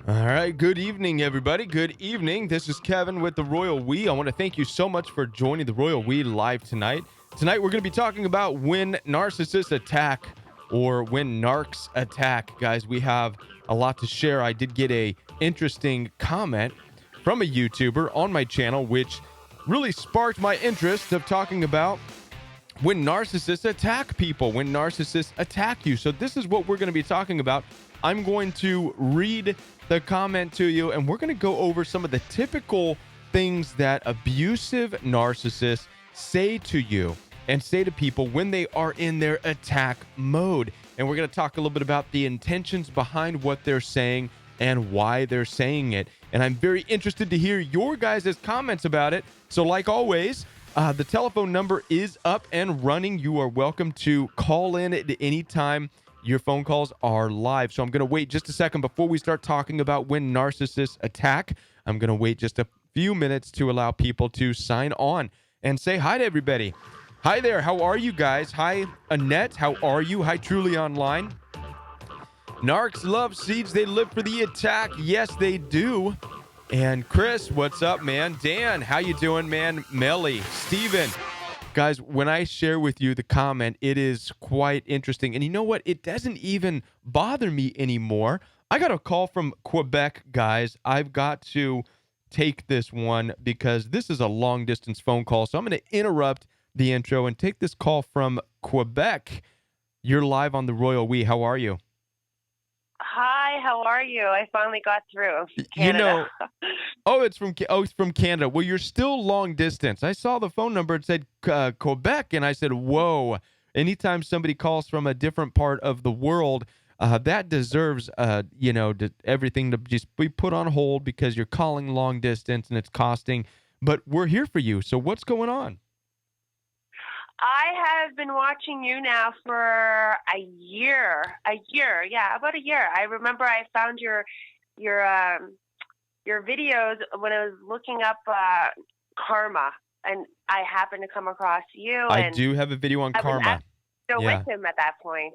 All right. Good evening, everybody. Good evening. This is Kevin with the Royal We. I want to thank you so much for joining the Royal We live tonight. Tonight, we're going to be talking about when narcissists attack or when narcs attack. Guys, we have a lot to share. I did get a interesting comment from a YouTuber on my channel, which really sparked my interest of talking about when narcissists attack people, when narcissists attack you. So this is what we're going to be talking about. I'm going to read the comment to you, and we're going to go over some of the typical things that abusive narcissists say to you and say to people when they are in their attack mode. And we're going to talk a little bit about the intentions behind what they're saying and why they're saying it. And I'm very interested to hear your guys' comments about it. So like always, the telephone number is up and running. You are welcome to call in at any time. Your phone calls are live. So I'm going to wait just a second before we start talking about when narcissists attack. I'm going to wait just a few minutes to allow people to sign on and say hi to everybody. Hi there. How are you guys? Hi, Annette. How are you? Hi, Truly Online. Narcs love seeds. They live for the attack. Yes, they do. And Chris, what's up, man? Dan, how you doing, man? Melly, Steven. Guys, when I share with you the comment, it is quite interesting. And you know what? It doesn't even bother me anymore. I got a call from Quebec, guys. I've got to take this one because this is a long-distance phone call. So I'm going to interrupt the intro and take this call from Quebec. You're live on the Royal We. How are you? Hi, how are you? I finally got through Canada. You know, it's from Canada. Well, you're still long distance. I saw the phone number. It said Quebec, and I said, whoa. Anytime somebody calls from a different part of the world, that deserves, everything to just be put on hold because you're calling long distance and it's costing. But we're here for you. So what's going on? I have been watching you now for a year. Yeah, about a year. I remember I found your videos when I was looking up karma, and I happened to come across you. I do have a video on karma. I was still with him at that point.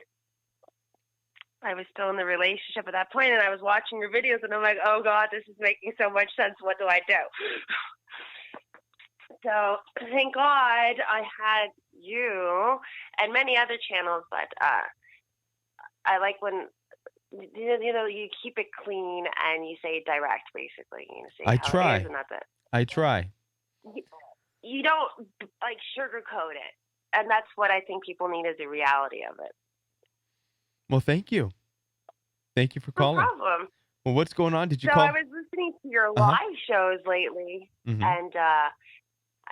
I was still in the relationship at that point, and I was watching your videos, and I'm like, oh God, this is making so much sense. What do I do? So thank God I had you and many other channels, but I like when you keep it clean and you say direct, basically. You say I how try. it is, and that's it. I try. You don't like sugarcoat it, and that's what I think people need is the reality of it. Well, thank you. Thank you for calling. No problem. Well, what's going on? Did you call? So I was listening to your live shows lately, and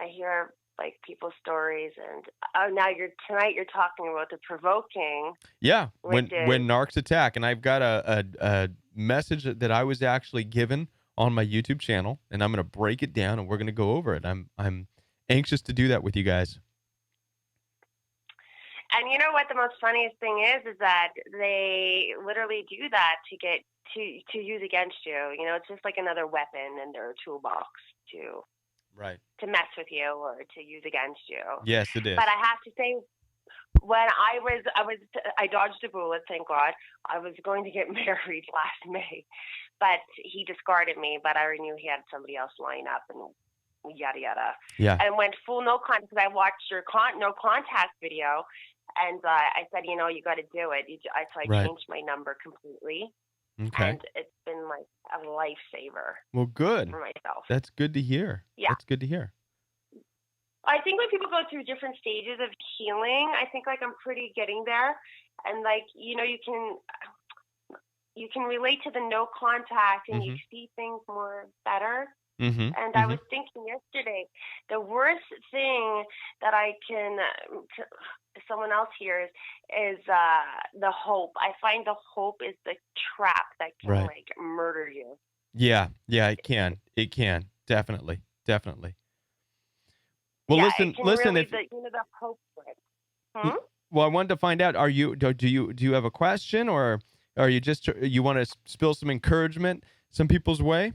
I hear like people's stories, and now tonight you're talking about the provoking. Yeah, when narcs attack, and I've got a message that I was actually given on my YouTube channel, and I'm going to break it down, and we're going to go over it. I'm anxious to do that with you guys. And you know what the most funniest thing is that they literally do that to get to use against you. You know, it's just like another weapon in their toolbox to mess with you or to use against you. Yes, it is. But I have to say, when I dodged a bullet, thank God. I was going to get married last May, but he discarded me. But I already knew he had somebody else lined up and yada yada. Yeah. And went full no contact because I watched your no contact video, and I said, you got to do it. So I changed my number completely. Okay. And it's been like a lifesaver. Well, good. For myself. That's good to hear. Yeah. That's good to hear. I think when people go through different stages of healing, I think like I'm pretty getting there. And like, you can relate to the no contact and you see things more better. And I was thinking yesterday, the worst thing that I can someone else hears is the hope. I find the hope is the trap that can like murder you. Yeah, it can. It can. Definitely. Well, listen. Really, if the hope for it. Well, I wanted to find out: do you have a question, or are you just you want to spill some encouragement some people's way?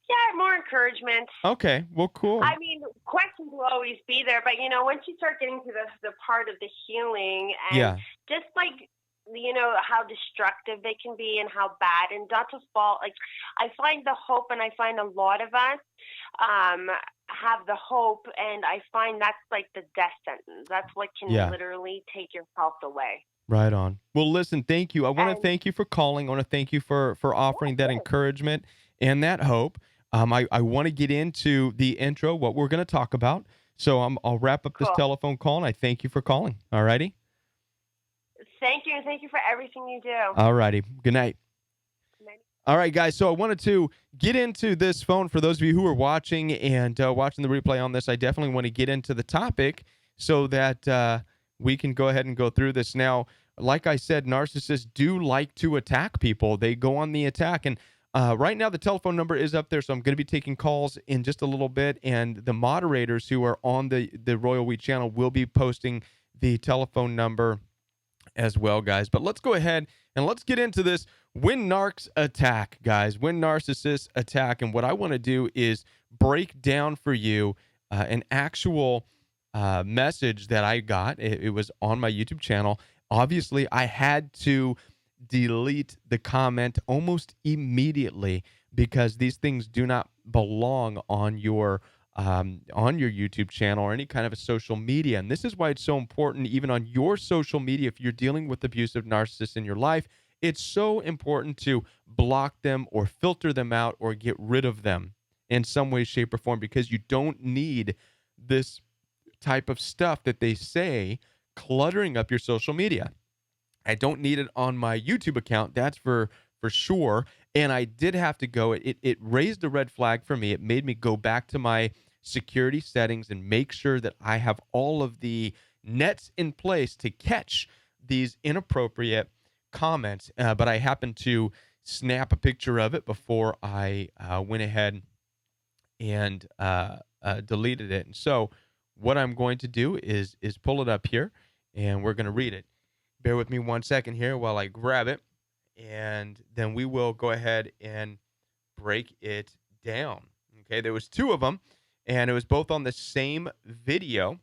Yeah, more encouragement. Okay, well, cool. I mean, questions will always be there, but once you start getting to the part of the healing and just like how destructive they can be and how bad, and not to fall. Like, I find the hope, and I find a lot of us have the hope, and I find that's like the death sentence. That's what can literally take your health away. Right on. Well, listen, thank you. I want to And thank you for calling. I want to thank you for offering that encouragement and that hope. I want to get into the intro, what we're going to talk about. So I'll wrap up this telephone call, and I thank you for calling. All righty? Thank you, and thank you for everything you do. All righty. Good night. All right, guys. So I wanted to get into this phone for those of you who are watching and watching the replay on this. I definitely want to get into the topic so that we can go ahead and go through this. Now, like I said, narcissists do like to attack people. They go on the attack. And right now, the telephone number is up there. So I'm going to be taking calls in just a little bit. And the moderators who are on the Royal We channel will be posting the telephone number as well, guys. But let's go ahead and let's get into this. When narcs attack, guys, when narcissists attack. And what I want to do is break down for you an actual message that I got. It was on my YouTube channel. Obviously, I had to delete the comment almost immediately because these things do not belong on your YouTube channel or any kind of a social media. And this is why it's so important, even on your social media, if you're dealing with abusive narcissists in your life, it's so important to block them or filter them out or get rid of them in some way, shape, or form, because you don't need this type of stuff that they say cluttering up your social media. I don't need it on my YouTube account. That's for sure. And I did have to go. It raised a red flag for me. It made me go back to my security settings and make sure that I have all of the nets in place to catch these inappropriate comments. But I happened to snap a picture of it before I went ahead and deleted it. And so what I'm going to do is pull it up here, and we're going to read it. Bear with me 1 second here while I grab it, and then we will go ahead and break it down. Okay, there was two of them, and it was both on the same video.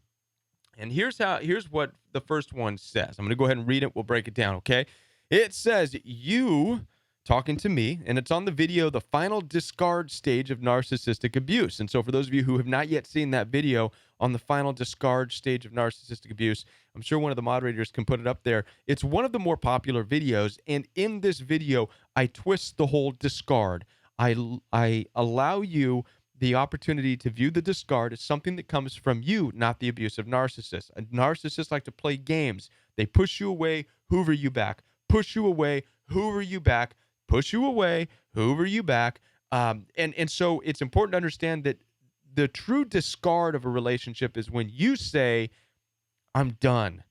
And here's what the first one says. I'm going to go ahead and read it. We'll break it down, okay? It says, you talking to me, and it's on the video, the final discard stage of narcissistic abuse. And so for those of you who have not yet seen that video on the final discard stage of narcissistic abuse, I'm sure one of the moderators can put it up there. It's one of the more popular videos. And in this video, I twist the whole discard. I allow you the opportunity to view the discard as something that comes from you, not the abusive narcissist. A narcissist like to play games. They push you away, hoover you back. Push you away, hoover you back. Push you away, hoover you back. And so it's important to understand that the true discard of a relationship is when you say, I'm done.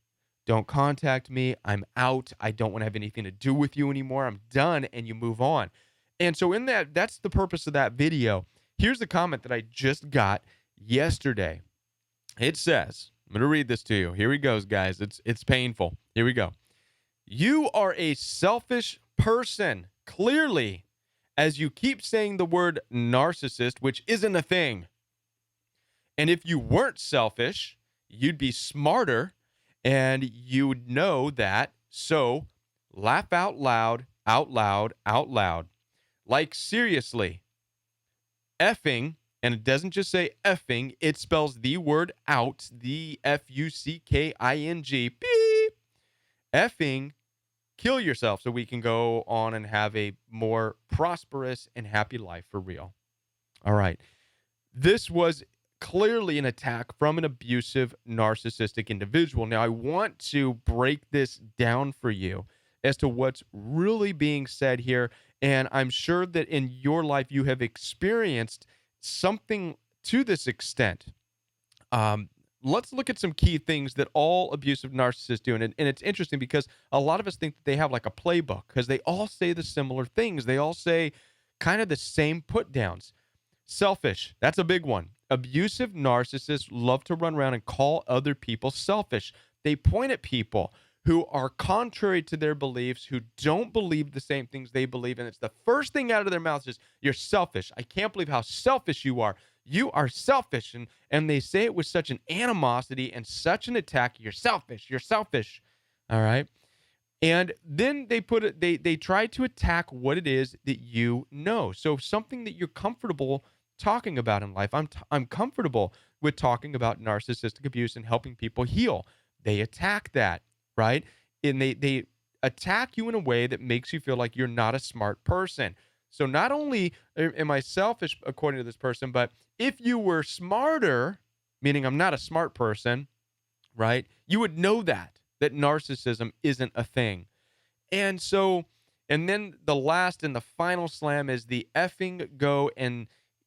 Don't contact me. I'm out. I don't want to have anything to do with you anymore. I'm done. And you move on. And so that's the purpose of that video. Here's the comment that I just got yesterday. It says, I'm going to read this to you. Here he goes, guys. It's painful. Here we go. You are a selfish person, clearly, as you keep saying the word narcissist, which isn't a thing. And if you weren't selfish, you'd be smarter and you'd know that. So laugh out loud, out loud, out loud. Like, seriously, effing, and it doesn't just say effing, it spells the word out, the F-U-C-K-I-N-G, beep, effing, kill yourself so we can go on and have a more prosperous and happy life for real. All right. This was clearly an attack from an abusive, narcissistic individual. Now, I want to break this down for you as to what's really being said here. And I'm sure that in your life, you have experienced something to this extent. Let's look at some key things that all abusive narcissists do. And it's interesting because a lot of us think that they have like a playbook because they all say the similar things. They all say kind of the same put downs. Selfish. That's a big one. Abusive narcissists love to run around and call other people selfish. They point at people who are contrary to their beliefs, who don't believe the same things they believe. And it's the first thing out of their mouths is, you're selfish. I can't believe how selfish you are. You are selfish. And they say it with such an animosity and such an attack. You're selfish. You're selfish. All right. And then they put it, they try to attack what it is that you know. So something that you're comfortable talking about in life. I'm comfortable with talking about narcissistic abuse and helping people heal. They attack that, right? And they attack you in a way that makes you feel like you're not a smart person. So not only am I selfish according to this person, but if you were smarter, meaning I'm not a smart person, right? You would know that narcissism isn't a thing. And so, and then the last and the final slam is the effing go and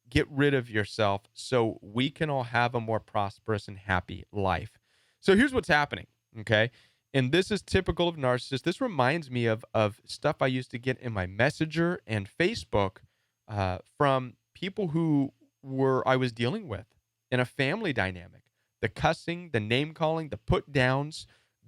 get rid of yourself so we can all have a more prosperous and happy life. So here's what's happening, okay? And this is typical of narcissists. This reminds me of stuff I used to get in my Messenger and Facebook from people who I was dealing with in a family dynamic. The cussing, the name calling, the put downs.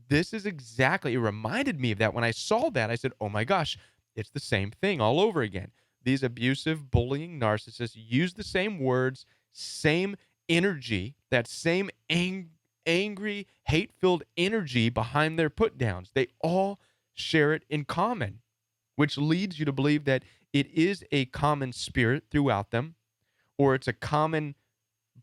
This is exactly, it reminded me of that. When I saw that, I said, oh my gosh, it's the same thing all over again. These abusive, bullying narcissists use the same words, same energy, that same angry, hate-filled energy behind their put downs. They all share it in common, which leads you to believe that it is a common spirit throughout them, or it's a common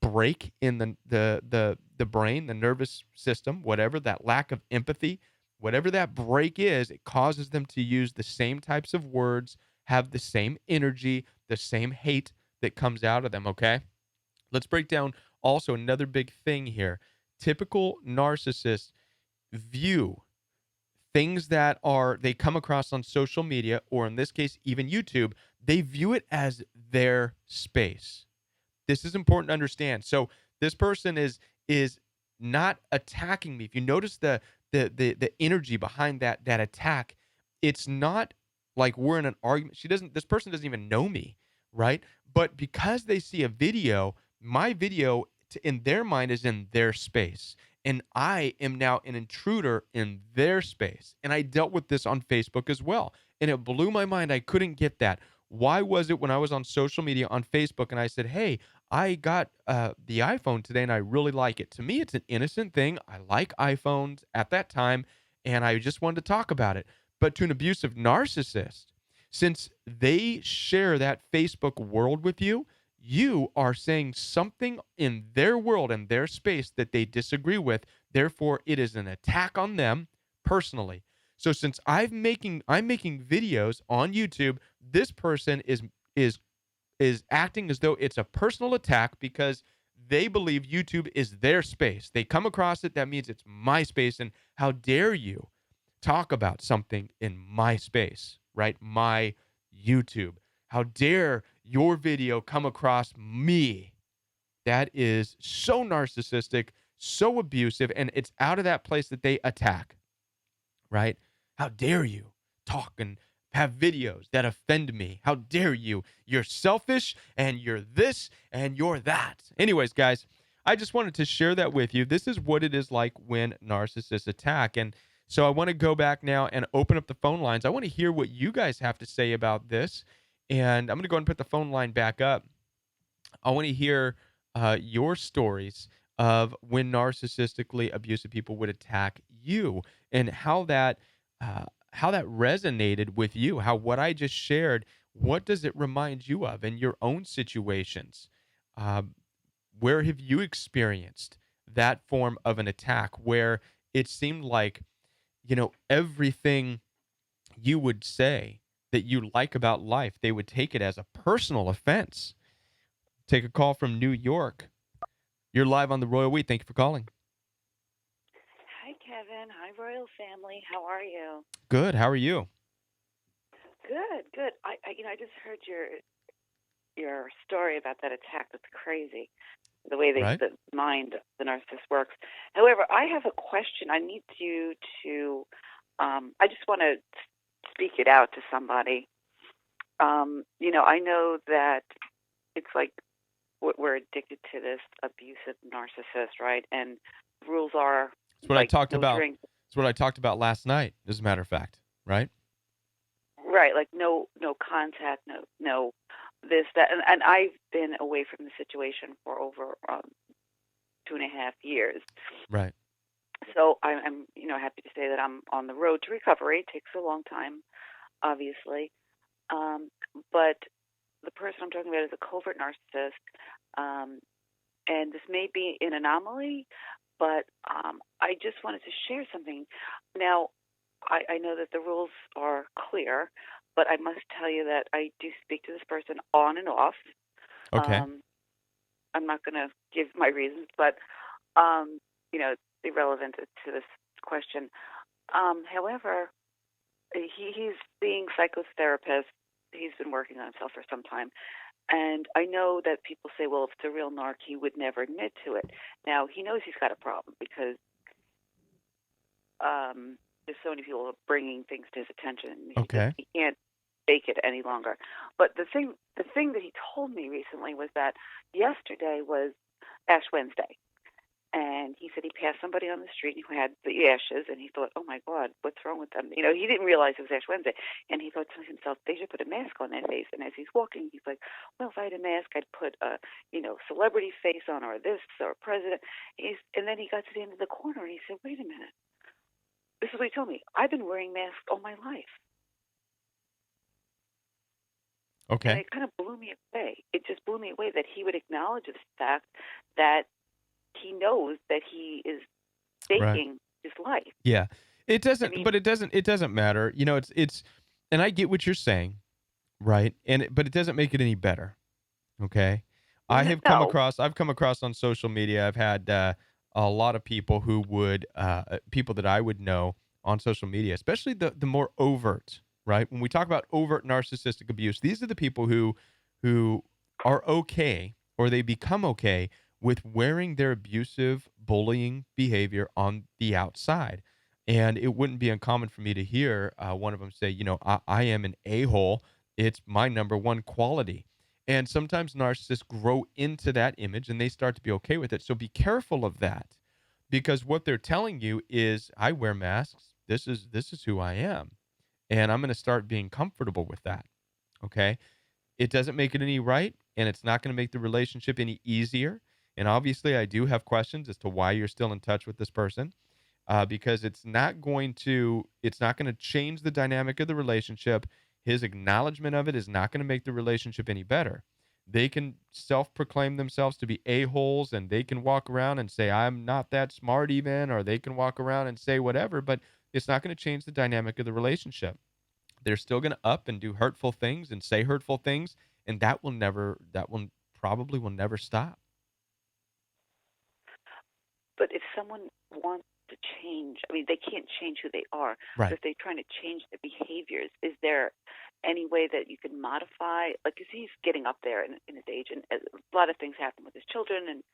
break in the brain, the nervous system, whatever, that lack of empathy, whatever that break is, it causes them to use the same types of words, have the same energy, the same hate that comes out of them, okay? Let's break down also another big thing here. Typical narcissists view things that they come across on social media, or in this case, even YouTube, they view it as their space. This is important to understand. So this person is not attacking me. If you notice the energy behind that attack, it's not like we're in an argument. This person doesn't even know me, right? But because they see a video, my video in their mind is in their space. And I am now an intruder in their space. And I dealt with this on Facebook as well. And it blew my mind. I couldn't get that. Why was it when I was on social media on Facebook and I said, hey, I got the iPhone today and I really like it. To me, it's an innocent thing. I like iPhones at that time, and I just wanted to talk about it. But to an abusive narcissist, since they share that Facebook world with you, you are saying something in their world and their space that they disagree with. Therefore, it is an attack on them personally. So since I'm making videos on YouTube, this person is acting as though it's a personal attack because they believe YouTube is their space. They come across it, that means it's my space. And how dare you talk about something in my space, right? My YouTube. How dare your video come across me? That is so narcissistic, so abusive, and it's out of that place that they attack, right? How dare you talk and have videos that offend me? How dare you? You're selfish and you're this and you're that. Anyways, guys, I just wanted to share that with you. This is what it is like when narcissists attack. And so I want to go back now and open up the phone lines. I want to hear what you guys have to say about this. And I'm going to go ahead and put the phone line back up. I want to hear your stories of when narcissistically abusive people would attack you, and how that resonated with you. How what I just shared, what does it remind you of in your own situations? Uh, where have you experienced that form of an attack where it seemed like, everything you would say that you like about life, they would take it as a personal offense? Take a call from New York. You're live on the Royal We. Thank you for calling. Hi, Kevin. Hi, Royal family. How are you? Good. How are you? Good. I just heard your story about that attack. That's crazy. The way Right. the mind, the narcissist works. However, I have a question. I need you to. I just want to speak it out to somebody. I know that it's like we're addicted to this abusive narcissist, right? And rules are That's what I like talked no about. drink. That's what I talked about last night, as a matter of fact. Right. Right, like no contact, no this, that, and I've been away from the situation for over 2.5 years. Right. So I'm happy to say that I'm on the road to recovery. It takes a long time, obviously, um, but the person I'm talking about is a covert narcissist, um, and this may be an anomaly, but I just wanted to share something. Now, I know that the rules are clear, but I must tell you that I do speak to this person on and off. Okay. Um, I'm not going to give my reasons, but um, it's irrelevant to this question. However, he's being psychotherapist. He's been working on himself for some time. And I know that people say, well, if it's a real narc, he would never admit to it. Now, he knows he's got a problem because there's so many people bringing things to his attention. Okay. He can't fake it any longer. But the thing that he told me recently was that yesterday was Ash Wednesday. And he said he passed somebody on the street who had the ashes, and he thought, oh, my God, what's wrong with them? He didn't realize it was Ash Wednesday. And he thought to himself, they should put a mask on their face. And as he's walking, he's like, well, if I had a mask, I'd put a, celebrity face on, or this, or president. And then he got to the end of the corner, and he said, wait a minute. This is what he told me. I've been wearing masks all my life. Okay. And it kind of blew me away. It just blew me away that he would acknowledge the fact that he knows that he is faking his life. Yeah. It doesn't, but it doesn't matter. It's, and I get what you're saying, right? But it doesn't make it any better. Okay. I've come across on social media. I've had a lot of people who would, people that I would know on social media, especially the more overt, right? When we talk about overt narcissistic abuse, these are the people who are okay, or they become okay with wearing their abusive, bullying behavior on the outside. And it wouldn't be uncommon for me to hear one of them say, I am an a-hole. It's my number one quality. And sometimes narcissists grow into that image and they start to be okay with it. So be careful of that, because what they're telling you is, I wear masks. This is who I am. And I'm going to start being comfortable with that. Okay. It doesn't make it any right, and it's not going to make the relationship any easier. And obviously, I do have questions as to why you're still in touch with this person, because it's not going to change the dynamic of the relationship. His acknowledgement of it is not going to make the relationship any better. They can self-proclaim themselves to be a-holes, and they can walk around and say, I'm not that smart even, or they can walk around and say whatever, but it's not going to change the dynamic of the relationship. They're still going to up and do hurtful things and say hurtful things, and that probably will never stop. But if someone wants to change, they can't change who they are. Right. But if they're trying to change their behaviors, is there any way that you can modify? Like, because he's getting up there in his age, and a lot of things happen with his children, and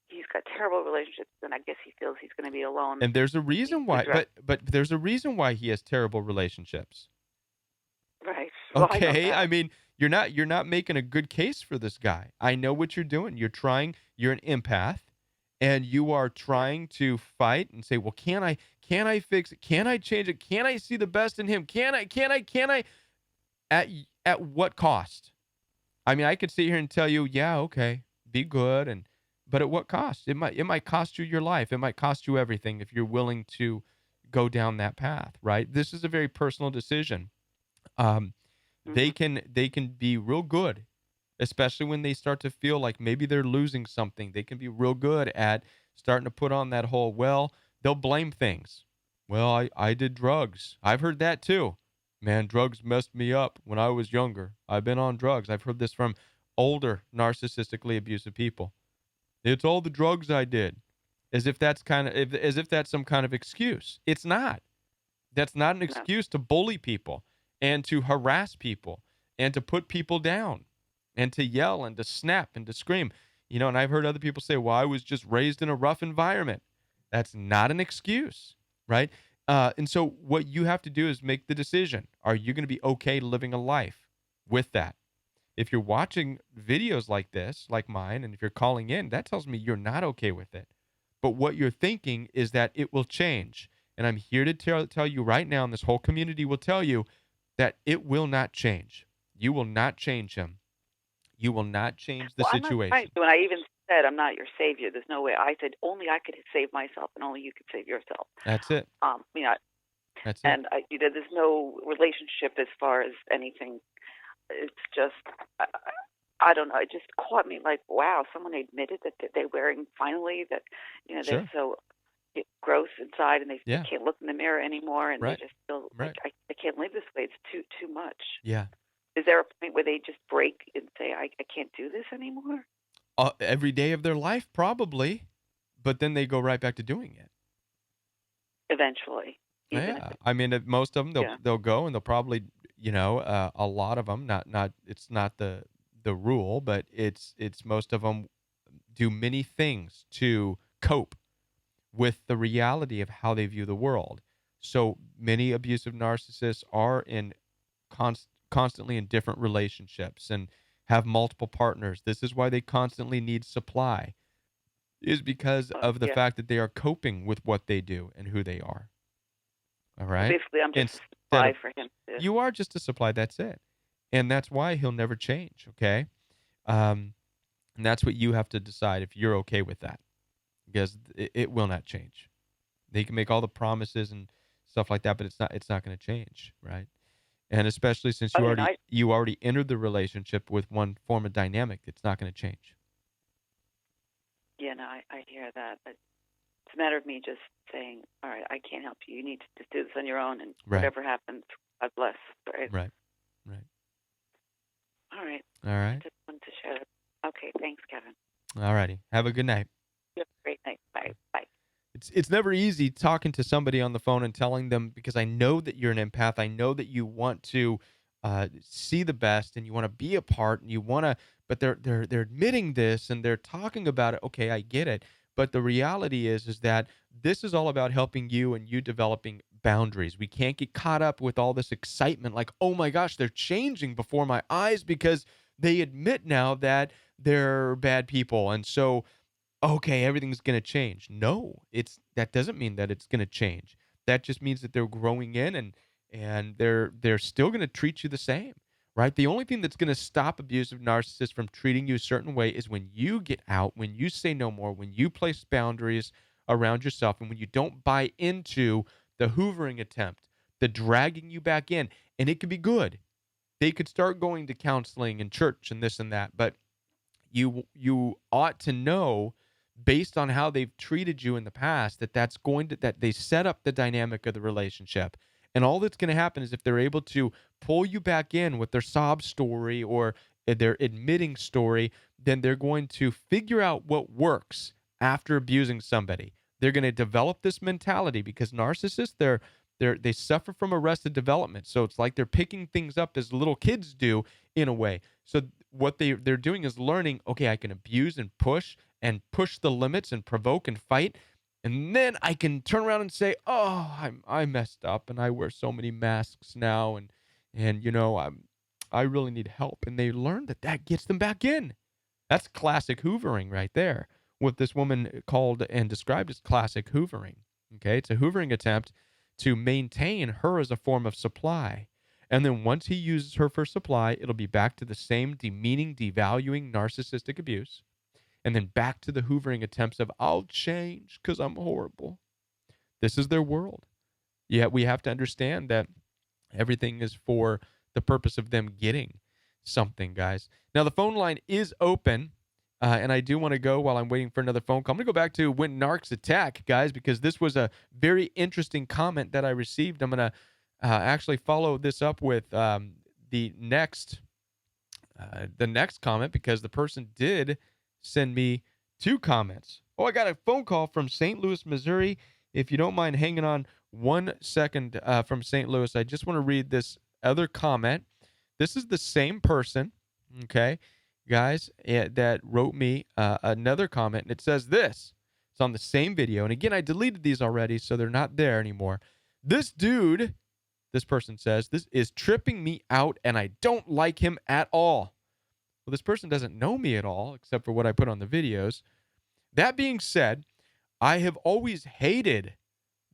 he's got terrible relationships, and I guess he feels he's going to be alone. And there's a reason why, but there's a reason why he has terrible relationships. Right. Okay. I mean, you're not making a good case for this guy. I know what you're doing. You're an empath, and you are trying to fight and say, well, can I fix it? Can I change it? Can I see the best in him? Can I? At what cost? I mean, I could sit here and tell you, yeah, okay, be good, but at what cost? It might cost you your life. It might cost you everything if you're willing to go down that path, right? This is a very personal decision. They can be real good, especially when they start to feel like maybe they're losing something. They can be real good at starting to put on that whole, well, they'll blame things. Well, I did drugs. I've heard that too. Man, drugs messed me up when I was younger. I've been on drugs. I've heard this from older narcissistically abusive people. It's all the drugs I did. As if that's some kind of excuse. It's not. That's not an excuse to bully people and to harass people and to put people down and to yell and to snap and to scream. And I've heard other people say, well, I was just raised in a rough environment. That's not an excuse, right? And so what you have to do is make the decision. Are you going to be okay living a life with that? If you're watching videos like this, like mine, and if you're calling in, that tells me you're not okay with it. But what you're thinking is that it will change. And I'm here to tell you right now, and this whole community will tell you that it will not change. You will not change him. You will not change the situation. I'm not trying to, said, I'm not your savior. There's no way. I said, only I could save myself and only you could save yourself. That's it. You know, That's it. and there's no relationship as far as anything. It's just, I don't know. It just caught me like, wow, someone admitted that they're wearing finally that, Sure. they're so gross inside and they can't look in the mirror anymore, and they just feel like I can't live this way. It's too much. Yeah. Is there a point where they just break and say, I can't do this anymore? Every day of their life, probably, but then they go right back to doing it. Eventually. Yeah, I mean, most of them they'll go and they'll probably, a lot of them, not it's not the rule, but it's most of them do many things to cope with the reality of how they view the world. So many abusive narcissists are in constantly in different relationships and have multiple partners. This is why they constantly need supply, is because of the fact that they are coping with what they do and who they are. All right. Basically, I'm just a supply for him. You are just a supply. That's it. And that's why he'll never change. Okay. And that's what you have to decide if you're okay with that, because it will not change. They can make all the promises and stuff like that, but it's not going to change. Right. And especially since you already entered the relationship with one form of dynamic, it's not going to change. Yeah, no, I hear that. But it's a matter of me just saying, all right, I can't help you. You need to just do this on your own, and whatever happens, God bless. Right? Right. All right. I just wanted to share that. Okay, thanks, Kevin. All righty. Have a good night. You have a great night. Bye. Bye. It's never easy talking to somebody on the phone and telling them, because I know that you're an empath. I know that you want to see the best and you want to be a part and you want to, but they're admitting this and they're talking about it. Okay, I get it. But the reality is that this is all about helping you and you developing boundaries. We can't get caught up with all this excitement like, oh my gosh, they're changing before my eyes because they admit now that they're bad people. And so, okay, everything's going to change. No, that doesn't mean that it's going to change. That just means that they're growing in and they're still going to treat you the same. Right? The only thing that's going to stop abusive narcissists from treating you a certain way is when you get out, when you say no more, when you place boundaries around yourself, and when you don't buy into the hoovering attempt, the dragging you back in. And it could be good. They could start going to counseling and church and this and that, but you ought to know, based on how they've treated you in the past, that they set up the dynamic of the relationship. And all that's going to happen is if they're able to pull you back in with their sob story or their admitting story, then they're going to figure out what works after abusing somebody. They're going to develop this mentality, because narcissists, they suffer from arrested development. So it's like they're picking things up as little kids do in a way. So what they're doing is learning, okay, I can abuse and push the limits and provoke and fight. And then I can turn around and say, oh, I messed up and I wear so many masks now. And I really need help. And they learn that gets them back in. That's classic hoovering right there. What this woman called and described as classic hoovering. Okay. It's a hoovering attempt to maintain her as a form of supply. And then once he uses her for supply, it'll be back to the same demeaning, devaluing, narcissistic abuse. And then back to the hoovering attempts of, I'll change because I'm horrible. This is their world. Yet we have to understand that everything is for the purpose of them getting something, guys. Now, the phone line is open, and I do want to go while I'm waiting for another phone call. I'm going to go back to when narcs attack, guys, because this was a very interesting comment that I received. I'm going to actually follow this up with the next comment, because the person did send me 2 comments. Oh, I got a phone call from St. Louis, Missouri. If you don't mind hanging on 1 second from St. Louis, I just want to read this other comment. This is the same person, okay, guys, that wrote me another comment. And it says this. It's on the same video. And again, I deleted these already, so they're not there anymore. This dude, this person says, this is tripping me out, and I don't like him at all. Well, this person doesn't know me at all, except for what I put on the videos. That being said, I have always hated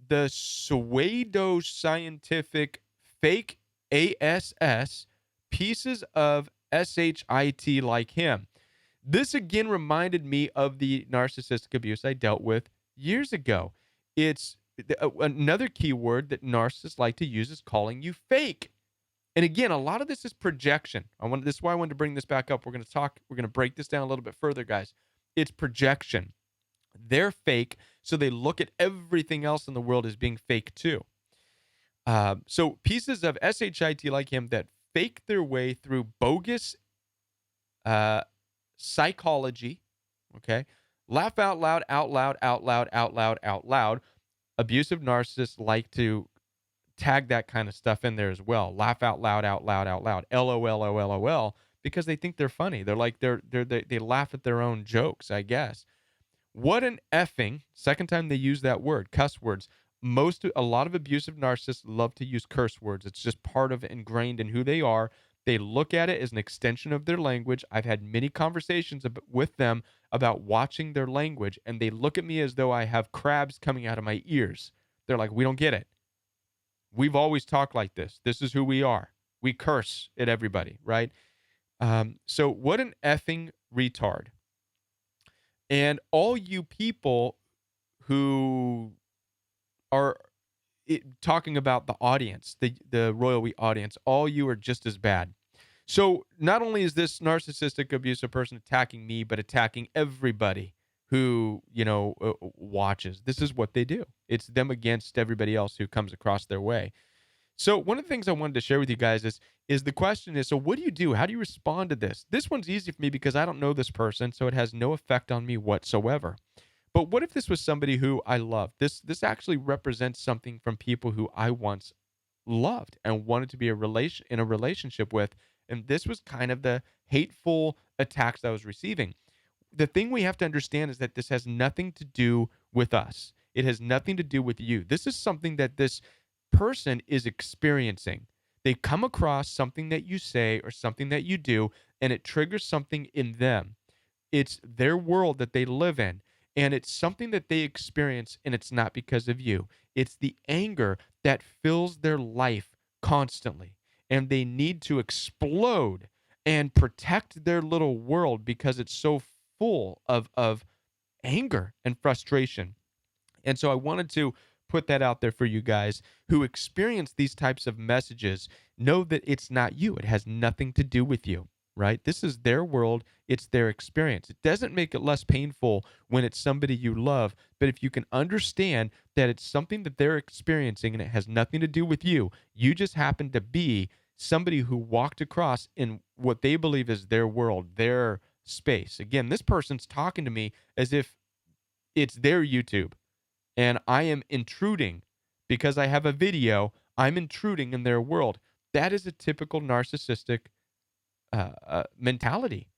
the pseudo-scientific fake ASS pieces of SHIT like him. This again reminded me of the narcissistic abuse I dealt with years ago. It's another key word that narcissists like to use is calling you fake. And again, a lot of this is projection. This is why I wanted to bring this back up. We're going to break this down a little bit further, guys. It's projection. They're fake, so they look at everything else in the world as being fake too. So pieces of SHIT like him that fake their way through bogus psychology, okay? Laugh out loud, out loud, out loud, out loud, out loud. Abusive narcissists like to tag that kind of stuff in there as well. Laugh out loud, out loud, out loud. LOL, because they think they're funny. They're like they laugh at their own jokes, I guess. What an effing, second time they use that word, cuss words. A lot of abusive narcissists love to use curse words. It's just part of ingrained in who they are. They look at it as an extension of their language. I've had many conversations with them about watching their language, and they look at me as though I have crabs coming out of my ears. They're like, we don't get it. We've always talked like this. This is who we are. We curse at everybody, right? So what an effing retard. And all you people who are talking about the audience, the Royal We audience, all you are just as bad. So not only is this narcissistic abusive person attacking me, but attacking everybody who, watches. This is what they do. It's them against everybody else who comes across their way. So one of the things I wanted to share with you guys is the question is, so what do you do? How do you respond to this? This one's easy for me because I don't know this person, so it has no effect on me whatsoever. But what if this was somebody who I loved? This actually represents something from people who I once loved and wanted to be in a relationship with, and this was kind of the hateful attacks I was receiving. The thing we have to understand is that this has nothing to do with us. It has nothing to do with you. This is something that this person is experiencing. They come across something that you say or something that you do, and it triggers something in them. It's their world that they live in, and it's something that they experience, and it's not because of you. It's the anger that fills their life constantly, and they need to explode and protect their little world because it's so full of anger and frustration. And so I wanted to put that out there for you guys who experience these types of messages. Know that it's not you. It has nothing to do with you, right? This is their world. It's their experience. It doesn't make it less painful when it's somebody you love. But if you can understand that it's something that they're experiencing and it has nothing to do with you, you just happen to be somebody who walked across in what they believe is their world, their space. Again, this person's talking to me as if it's their YouTube and I am intruding because I have a video. I'm intruding in their world. That is a typical narcissistic mentality.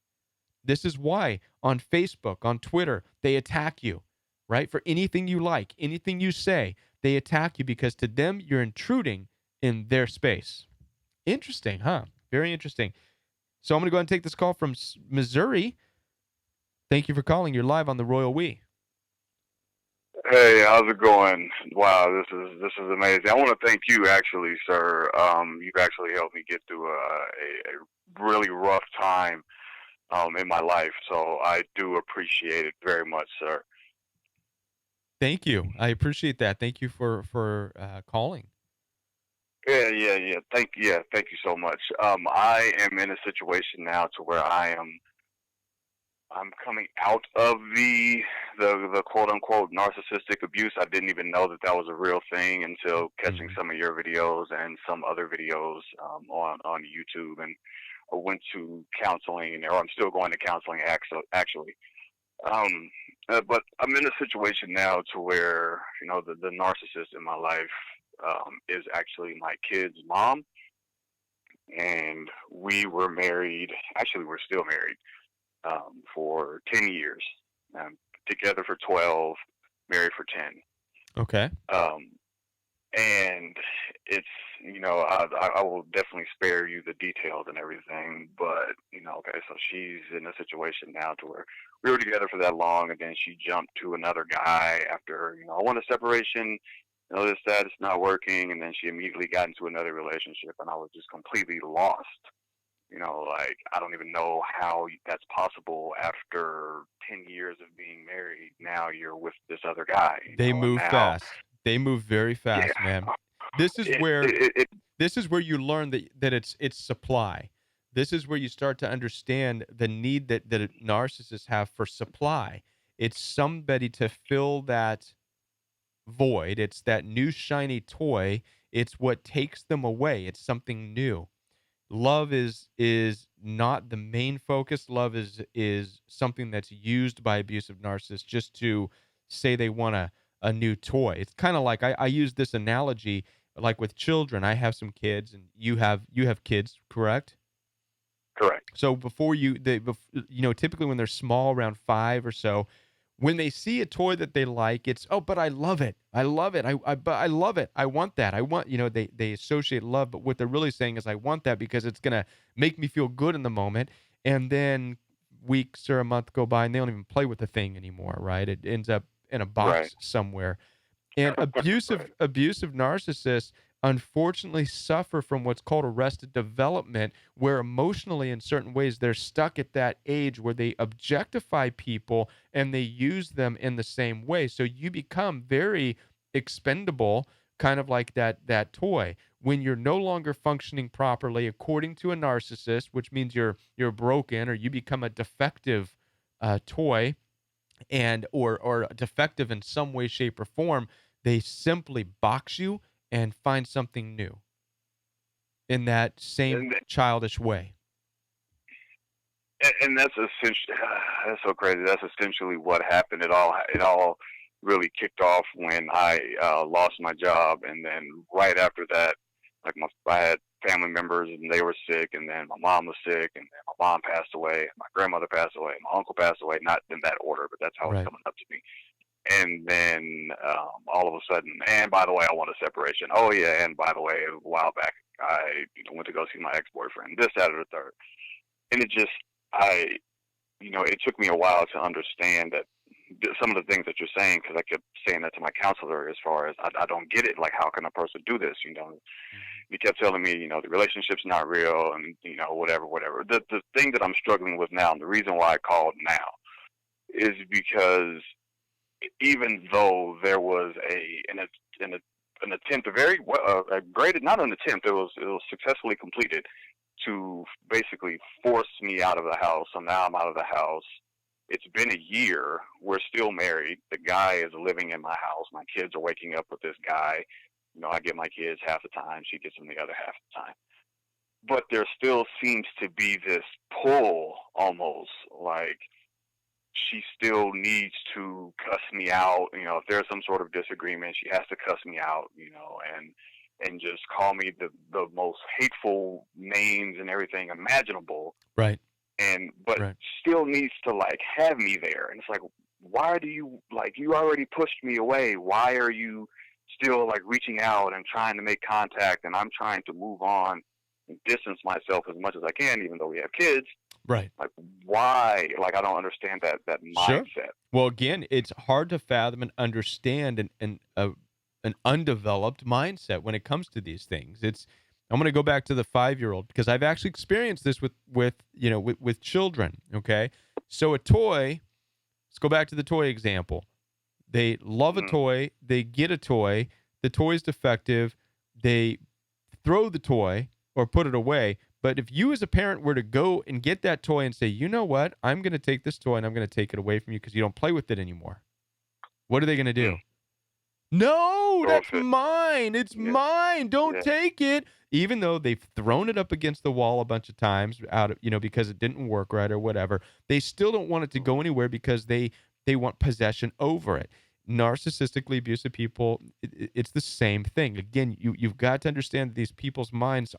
This is why on Facebook, on Twitter, they attack you, right? For anything you like, anything you say, they attack you because to them, you're intruding in their space. Interesting, huh? Very interesting. So I'm going to go ahead and take this call from Missouri. Thank you for calling. You're live on the Royal We. Hey, how's it going? Wow, this is amazing. I want to thank you, actually, sir. You've actually helped me get through a really rough time in my life, so I do appreciate it very much, sir. Thank you. I appreciate that. Thank you for calling. Yeah. Thank you so much. I am in a situation now to where I'm coming out of the quote unquote narcissistic abuse. I didn't even know that was a real thing until catching some of your videos and some other videos on YouTube. And I went to counseling, or I'm still going to counseling actually. But I'm in a situation now to where the narcissist in my life is actually my kid's mom, and we were married. Actually, we're still married. For 10 years. Together for 12, married for 10. Okay. And it's, I will definitely spare you the details and everything, but, okay, so she's in a situation now to where we were together for that long, and then she jumped to another guy after, I want a separation, that it's not working, and then she immediately got into another relationship, and I was just completely lost. Like, I don't even know how that's possible after 10 years of being married. Now you're with this other guy, They and move now, fast. They move very yeah, fast, man. This is it, where it, it this is where you learn that it's supply. This is where you start to understand the need that narcissists have for supply. It's somebody to fill that void. It's that new shiny toy. It's what takes them away. It's something new. Love is not the main focus. Love is something that's used by abusive narcissists just to say they want a new toy. It's kind of like I use this analogy like with children. I have some kids, and you have kids, correct? correct. So before typically when they're small, around 5 or so, when they see a toy that they like, it's, oh, but I love it. I love it. But I love it. I want that. I want, they associate love, but what they're really saying is I want that because it's gonna make me feel good in the moment. And then weeks or a month go by and they don't even play with the thing anymore, right? It ends up in a Right. box somewhere. And abusive narcissists unfortunately suffer from what's called arrested development, where emotionally, in certain ways, they're stuck at that age where they objectify people and they use them in the same way. So you become very expendable, kind of like that toy. When you're no longer functioning properly according to a narcissist, which means you're broken or you become a defective toy, and or defective in some way, shape, or form, they simply box you and find something new in that same And childish way. and that's essentially that's so crazy. That's essentially what happened. It all really kicked off when I lost my job, and then right after that, like I had family members and they were sick, and then my mom was sick, and then my mom passed away, my grandmother passed away, my uncle passed away. Not in that order, but that's how it's Right. coming up to me. And then all of a sudden, and by the way, I want a separation. Oh yeah, and by the way, a while back, I went to go see my ex-boyfriend. This, that, or the third, and I it took me a while to understand that some of the things that you're saying, because I kept saying that to my counselor as far as I don't get it. Like, how can a person do this? He kept telling me, the relationship's not real, and whatever, whatever. The thing that I'm struggling with now, and the reason why I called now, is because even though there was an attempt, a very a great, not an attempt, it was successfully completed to basically force me out of the house. So now I'm out of the house. It's been a year. We're still married. The guy is living in my house. My kids are waking up with this guy. I get my kids half the time. She gets them the other half the time. But there still seems to be this pull, almost like she still needs to cuss me out. If there's some sort of disagreement, she has to cuss me out, and just call me the most hateful names and everything imaginable. Right. But Right. still needs to like have me there. And it's like, why do you you already pushed me away? Why are you still like reaching out and trying to make contact? And I'm trying to move on and distance myself as much as I can, even though we have kids. Right. Like, why? Like, I don't understand that Sure. mindset. Well, again, it's hard to fathom and understand an undeveloped mindset when it comes to these things. I'm going to go back to the 5-year-old because I've actually experienced this with children. Okay, so a toy. Let's go back to the toy example. They love a Mm. toy. They get a toy. The toy is defective. They throw the toy or put it away. But if you as a parent were to go and get that toy and say, you know what, I'm going to take this toy and I'm going to take it away from you because you don't play with it anymore. What are they going to do? Mm. No, Throw a that's fit. mine. It's Yeah. mine. Don't Yeah. take it. Even though they've thrown it up against the wall a bunch of times out of, because it didn't work right or whatever, they still don't want it to go anywhere because they want possession over it. Narcissistically abusive people, it's the same thing. Again, you've got to understand that these people's minds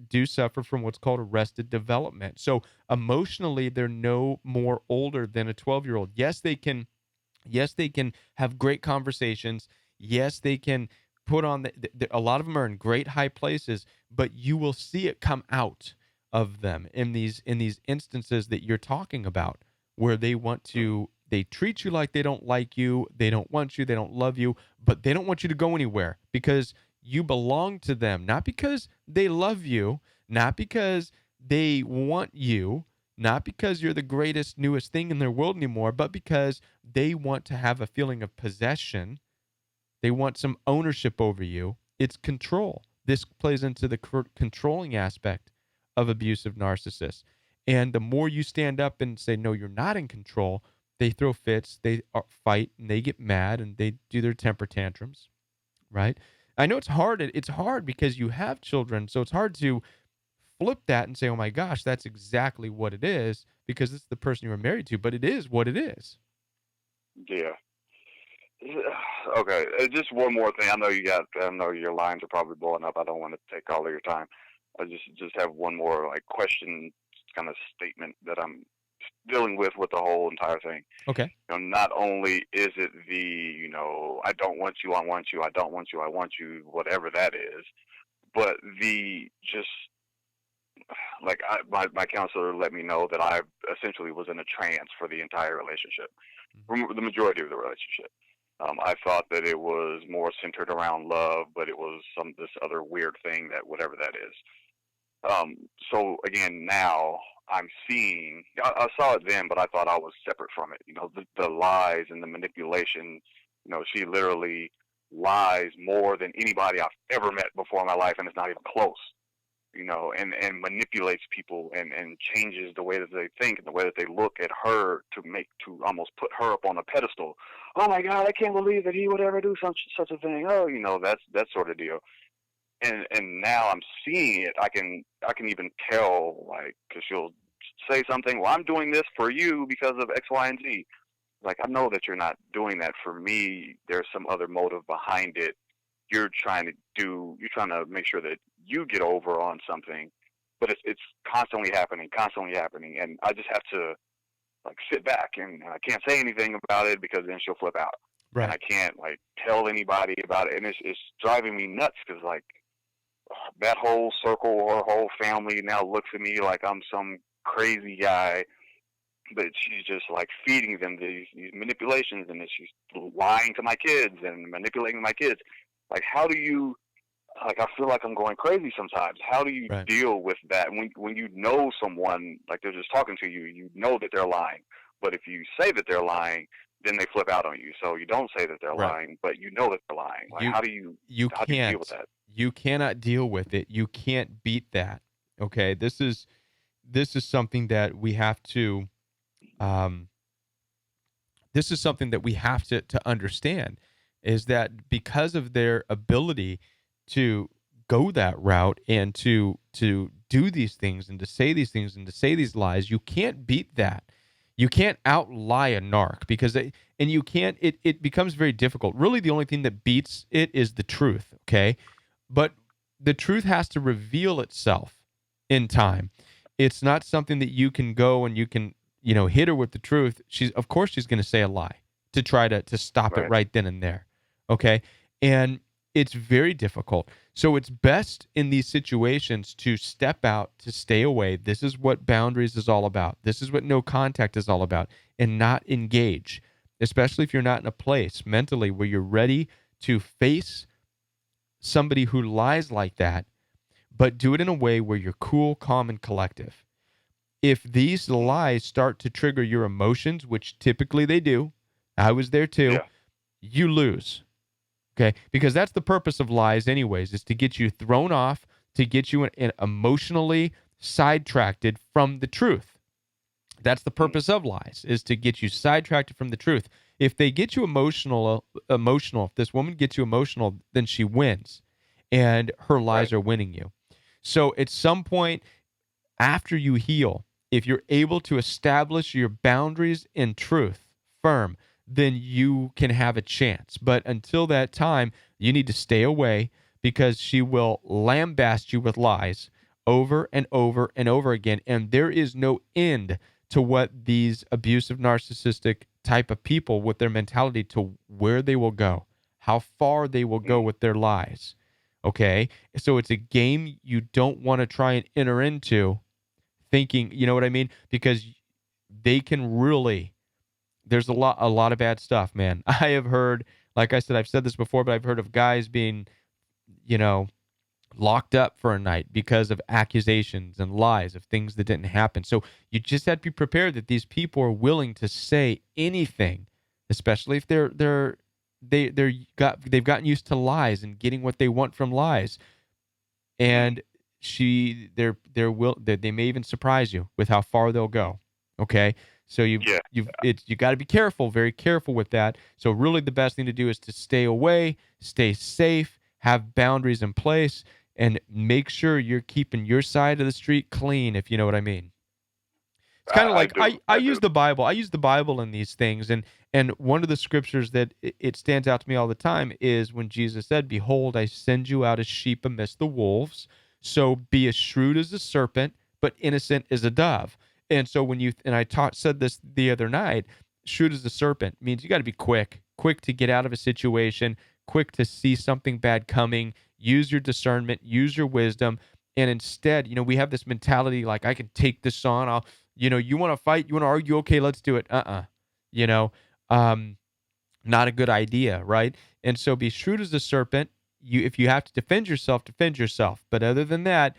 do suffer from what's called arrested development. So emotionally, they're no more older than a 12-year-old. Yes, they can have great conversations. Yes, they can put on a lot of them are in great high places, but you will see it come out of them in these instances that you're talking about, where they treat you like they don't like you, they don't want you, they don't love you, but they don't want you to go anywhere because you belong to them, not because they love you, not because They want you not because you're the greatest, newest thing in their world anymore, but because they want to have a feeling of possession. They want some ownership over you. It's control. This plays into the controlling aspect of abusive narcissists. And the more you stand up and say, no, you're not in control, they throw fits, they fight, and they get mad, and they do their temper tantrums, right? I know it's hard. It's hard because you have children, so it's hard to flip that and say, oh my gosh, that's exactly what it is because it's the person you were married to, but it is what it is. Yeah. Okay, just one more thing. I know your lines are probably blowing up. I don't want to take all of your time. I just have one more like question, kind of statement that I'm dealing with the whole entire thing. Okay. Not only is it I don't want you, I want you, I don't want you, I want you, whatever that is, but the just like my counselor let me know that I essentially was in a trance for the entire relationship, the majority of the relationship. I thought that it was more centered around love, but it was this other weird thing that whatever that is. So again, now I'm seeing. I saw it then, but I thought I was separate from it. The lies and the manipulation. She literally lies more than anybody I've ever met before in my life, and it's not even close. And manipulates people and changes the way that they think and the way that they look at her to almost put her up on a pedestal. Oh my God, I can't believe that he would ever do such a thing. Oh, that's that sort of deal. And now I'm seeing it. I can even tell, like, because she'll say something. Well, I'm doing this for you because of X, Y, and Z. Like, I know that you're not doing that for me. There's some other motive behind it. You're trying to make sure that you get over on something, but it's constantly happening, and I just have to like sit back and I can't say anything about it because then she'll flip out, Right. and I can't like tell anybody about it, and it's driving me nuts because like that whole circle, her whole family now looks at me like I'm some crazy guy, but she's just like feeding them these manipulations, and then she's lying to my kids and manipulating my kids. Like, how do you, like, I feel like I'm going crazy sometimes. How do you Right. deal with that when you know someone, like they're just talking to you, you know that they're lying. But if you say that they're lying, then they flip out on you. So you don't say that they're Right. lying, but you know that they're lying. Like, how do you deal with that? You cannot deal with it. You can't beat that. Okay. This is something that we have to, to understand is that because of their ability to go that route and to do these things and to say these things and to say these lies, you can't beat that. You can't outlie a narc because you can't. It becomes very difficult. Really, the only thing that beats it is the truth. Okay, but the truth has to reveal itself in time. It's not something that you can go and you can hit her with the truth. Of course she's going to say a lie to try to stop it right then and there. Okay. And it's very difficult. So it's best in these situations to step out, to stay away. This is what boundaries is all about. This is what no contact is all about, and not engage, especially if you're not in a place mentally where you're ready to face somebody who lies like that, but do it in a way where you're cool, calm, and collective. If these lies start to trigger your emotions, which typically they do, I was there too, you lose. Okay? Because that's the purpose of lies anyways, is to get you thrown off, to get you emotionally sidetracked from the truth. That's the purpose of lies, is to get you sidetracked from the truth. If they get you emotional, if this woman gets you emotional, then she wins, and her lies are winning you. So at some point after you heal, if you're able to establish your boundaries in truth firm, then you can have a chance. But until that time, you need to stay away because she will lambaste you with lies over and over and over again. And there is no end to what these abusive, narcissistic type of people with their mentality to where they will go, how far they will go with their lies. Okay? So it's a game you don't want to try and enter into thinking, you know what I mean? Because they can really, there's a lot of bad stuff, man. I have heard, like I said, I've said this before, but I've heard of guys being, locked up for a night because of accusations and lies of things that didn't happen. So you just have to be prepared that these people are willing to say anything, especially if they've gotten used to lies and getting what they want from lies. And they may even surprise you with how far they'll go. Okay, so you got to be careful, very careful with that. So really, the best thing to do is to stay away, stay safe, have boundaries in place, and make sure you're keeping your side of the street clean, if you know what I mean. It's kind of like I use the Bible. I use the Bible in these things, and one of the scriptures that it stands out to me all the time is when Jesus said, "Behold, I send you out as sheep amidst the wolves. So be as shrewd as a serpent, but innocent as a dove." And so said this the other night, shrewd as a serpent means you got to be quick to get out of a situation, quick to see something bad coming, use your discernment, use your wisdom. And instead, we have this mentality like, I can take this on. You want to fight, you want to argue, okay, let's do it. Not a good idea, right? And so be shrewd as a serpent. If you have to defend yourself, defend yourself. But other than that,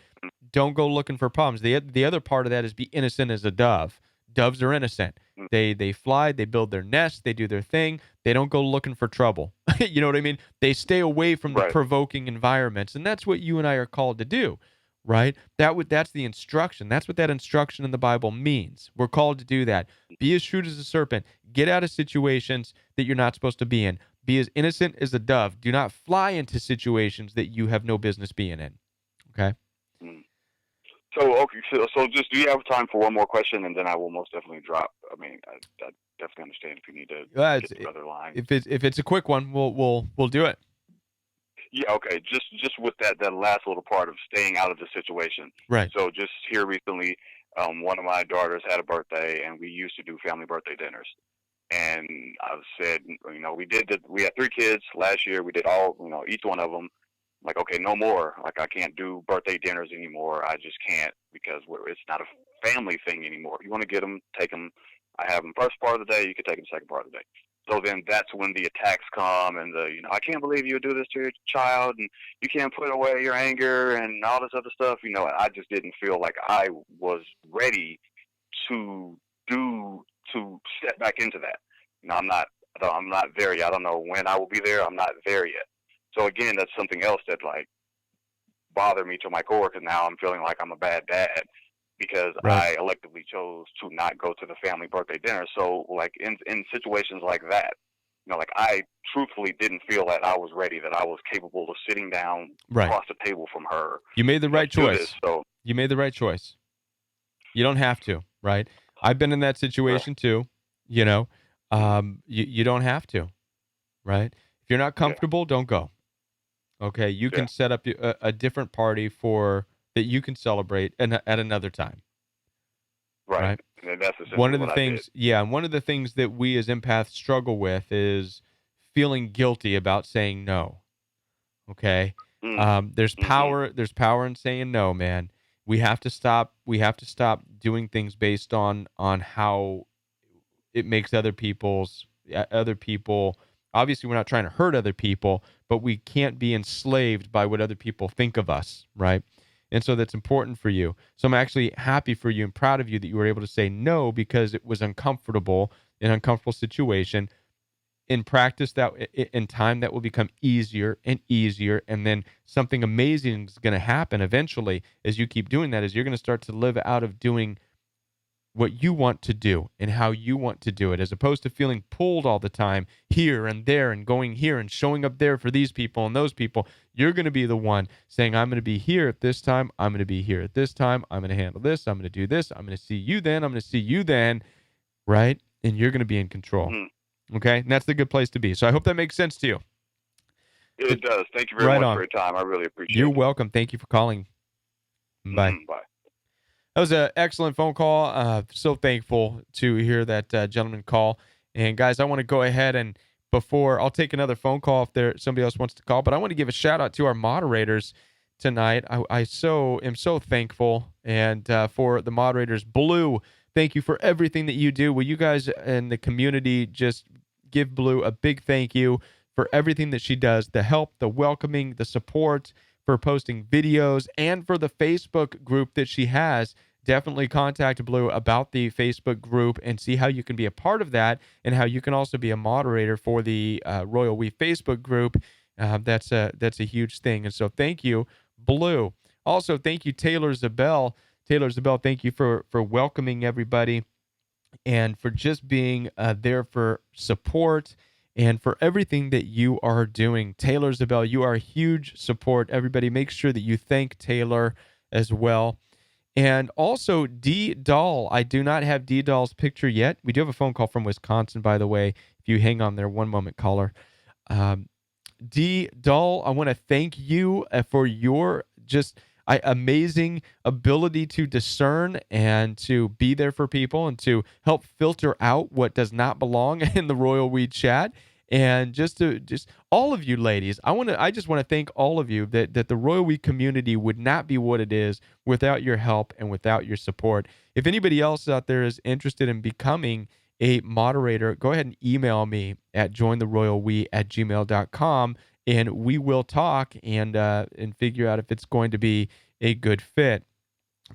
don't go looking for problems. The other part of that is be innocent as a dove. Doves are innocent. They fly, they build their nest, they do their thing. They don't go looking for trouble. You know what I mean? They stay away from the provoking environments, and that's what you and I are called to do, right? That's the instruction. That's what that instruction in the Bible means. We're called to do that. Be as shrewd as a serpent. Get out of situations that you're not supposed to be in. Be as innocent as a dove. Do not fly into situations that you have no business being in. Okay? So just do you have time for one more question, and then I will most definitely drop. I mean, I definitely understand if you need to get the other line. If it's a quick one, we'll do it. Yeah, okay. Just with that last little part of staying out of the situation. Right. So just here recently, one of my daughters had a birthday, and we used to do family birthday dinners. And I said, we had 3 kids last year. We did all, each one of them. Like, okay, no more. Like, I can't do birthday dinners anymore. I just can't because it's not a family thing anymore. You want to get them, take them. I have them first part of the day. You can take them second part of the day. So then that's when the attacks come and I can't believe you would do this to your child and you can't put away your anger and all this other stuff. I just didn't feel like I was ready to step back into that. I'm not there yet. I don't know when I will be there. I'm not there yet. So again, that's something else that like bothered me to my core because now I'm feeling like I'm a bad dad because I electively chose to not go to the family birthday dinner. So like in situations like that, like I truthfully didn't feel that I was ready, that I was capable of sitting down across the table from her. You made the right choice. You made the right choice. You don't have to, right? I've been in that situation too, you don't have to, right? If you're not comfortable, don't go. Okay, you can set up a different party that you can celebrate at another time. Right. And that's one of the things. Yeah, and one of the things that we as empaths struggle with is feeling guilty about saying no. Okay, there's power. There's power in saying no, man. We have to stop. We have to stop doing things based on how it makes other people. Obviously, we're not trying to hurt other people, but we can't be enslaved by what other people think of us, right? And so that's important for you. So I'm actually happy for you and proud of you that you were able to say no because it was an uncomfortable situation. In practice, in time, that will become easier and easier, and then something amazing is going to happen eventually as you keep doing that. Is you're going to start to live out of doing what you want to do and how you want to do it, as opposed to feeling pulled all the time here and there and going here and showing up there for these people and those people. You're going to be the one saying, I'm going to be here at this time. I'm going to be here at this time. I'm going to handle this. I'm going to do this. I'm going to see you then. I'm going to see you then. Right? And you're going to be in control. Okay? And that's the good place to be. So I hope that makes sense to you. It does. Thank you very much for your time. I really appreciate it. You're welcome. Thank you for calling. Bye. Bye. That was an excellent phone call. So thankful to hear that gentleman call. And guys, I want to go ahead and I'll take another phone call if somebody else wants to call, but I want to give a shout out to our moderators tonight. I am so thankful and for the moderators. Blue, thank you for everything that you do. Will you guys in the community just give Blue a big thank you for everything that she does, the help, the welcoming, the support, for posting videos, and for the Facebook group that she has. Definitely contact Blue about the Facebook group and see how you can be a part of that, and how you can also be a moderator for the Royal We Facebook group. That's a huge thing. And so thank you, Blue. Also, thank you, Taylor Zabel. Taylor Zabel, thank you for welcoming everybody and for just being there for support and for everything that you are doing. Taylor Zabel, you are a huge support. Everybody, make sure that you thank Taylor as well. And also, D. Doll. I do not have D. Doll's picture yet. We do have a phone call from Wisconsin, by the way. If you hang on there, one moment, caller. D. Doll, I want to thank you for your just amazing ability to discern and to be there for people and to help filter out what does not belong in the Royal We chat. And just all of you ladies, I just want to thank all of you that the Royal We community would not be what it is without your help and without your support. If anybody else out there is interested in becoming a moderator, go ahead and email me at jointheroyalwe@gmail.com, and we will talk and figure out if it's going to be a good fit.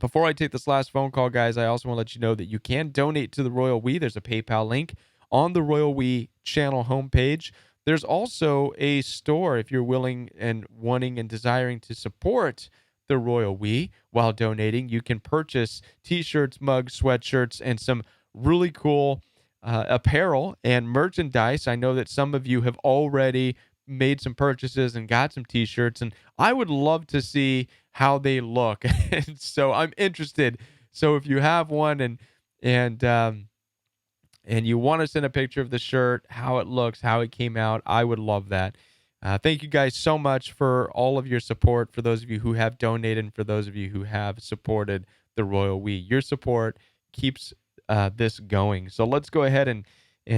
Before I take this last phone call, guys, I also want to let you know that you can donate to the Royal We. There's a PayPal link on the Royal We channel homepage. There's also a store if you're willing and wanting and desiring to support the Royal We while donating. You can purchase t-shirts, mugs, sweatshirts, and some really cool apparel and merchandise. I know that some of you have already made some purchases and got some t-shirts, and I would love to see how they look. And so I'm interested. So if you have one and you want to send a picture of the shirt, how it looks, how it came out, I would love that. Thank you guys so much for all of your support, for those of you who have donated and for those of you who have supported the Royal We. Your support keeps this going. So let's go ahead and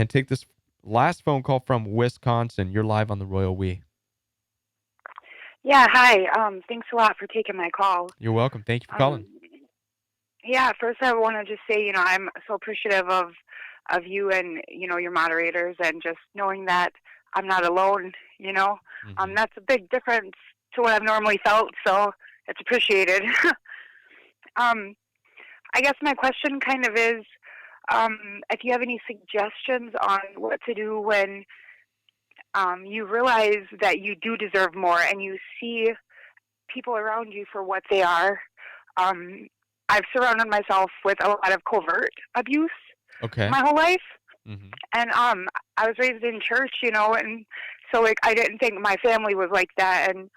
take this last phone call from Wisconsin. You're live on the Royal We. Yeah, hi. Thanks a lot for taking my call. You're welcome. Thank you for calling. Yeah, first I want to just say, I'm so appreciative of you and, your moderators, and just knowing that I'm not alone, that's a big difference to what I've normally felt, so it's appreciated. I guess my question kind of is, if you have any suggestions on what to do when you realize that you do deserve more and you see people around you for what they are. I've surrounded myself with a lot of covert abuse my whole life. And I was raised in church, and so I didn't think my family was like that, and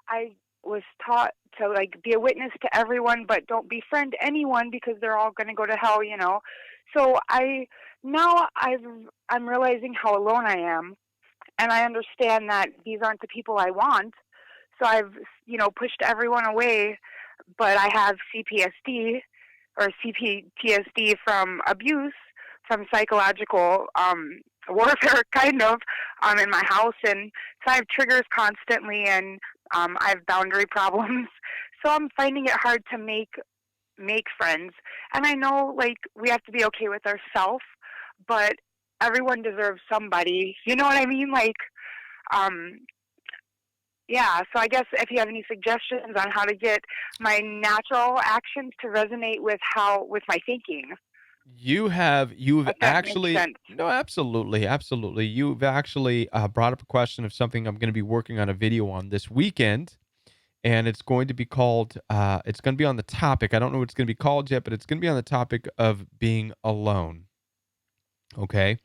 I was taught to be a witness to everyone, but don't befriend anyone because they're all going to go to hell, So I'm realizing how alone I am, and I understand that these aren't the people I want. So I've pushed everyone away, but I have CPTSD from abuse, from psychological warfare, kind of, in my house, and so I have triggers constantly, and I have boundary problems. So I'm finding it hard to make friends. And I know, we have to be okay with ourselves, but everyone deserves somebody. You know what I mean? Yeah, so I guess if you have any suggestions on how to get my natural actions to resonate with my thinking. You've actually, no, absolutely. You've actually brought up a question of something I'm going to be working on a video on this weekend, and it's going to be called, it's going to be on the topic. I don't know what it's going to be called yet, but it's going to be on the topic of being alone. Okay.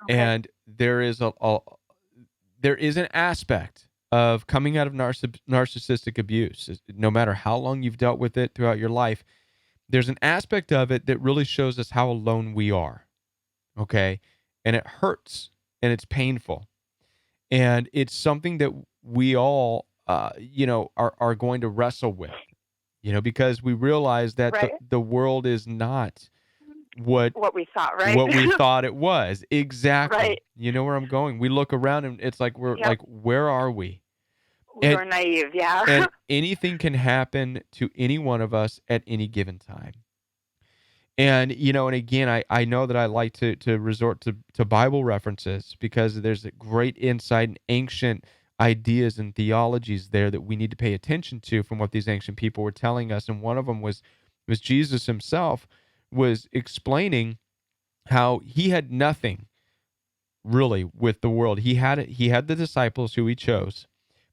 And there is an aspect of coming out of narcissistic abuse, no matter how long you've dealt with it throughout your life. There's an aspect of it that really shows us how alone we are. Okay. And it hurts and it's painful. And it's something that we all, are going to wrestle with, because we realize that the world is not what we thought, right? What we thought it was. Exactly. Right. You know where I'm going? We look around and it's like we're like, where are we? We're naive, yeah. And anything can happen to any one of us at any given time. And, and again, I know that I like to resort to Bible references because there's a great insight in ancient ideas and theologies there that we need to pay attention to from what these ancient people were telling us. And one of them was Jesus himself was explaining how he had nothing really with the world. He had the disciples who he chose,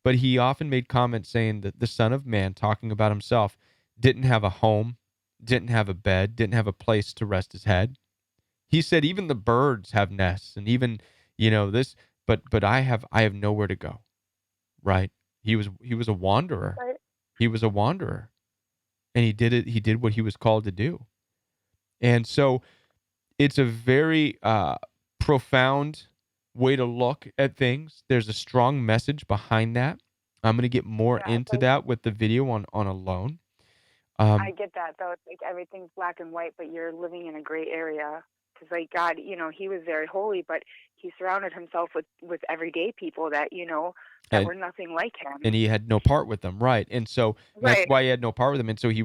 but he often made comments saying that the Son of Man, talking about himself, didn't have a home, didn't have a bed, didn't have a place to rest his head. He said even the birds have nests, and even this, but I have nowhere to go. Right? He was a wanderer. Right. He was a wanderer, and he did what he was called to do. And so it's a very profound way to look at things. There's a strong message behind that. I'm going to get more Yeah, into that with the video on Alone. I get that though. It's like everything's black and white, but you're living in a gray area. Because like God, he was very holy, but he surrounded himself with everyday people that that and were nothing like him. and he had no part with them, right? And so that's Right. why he had no part with them. And so he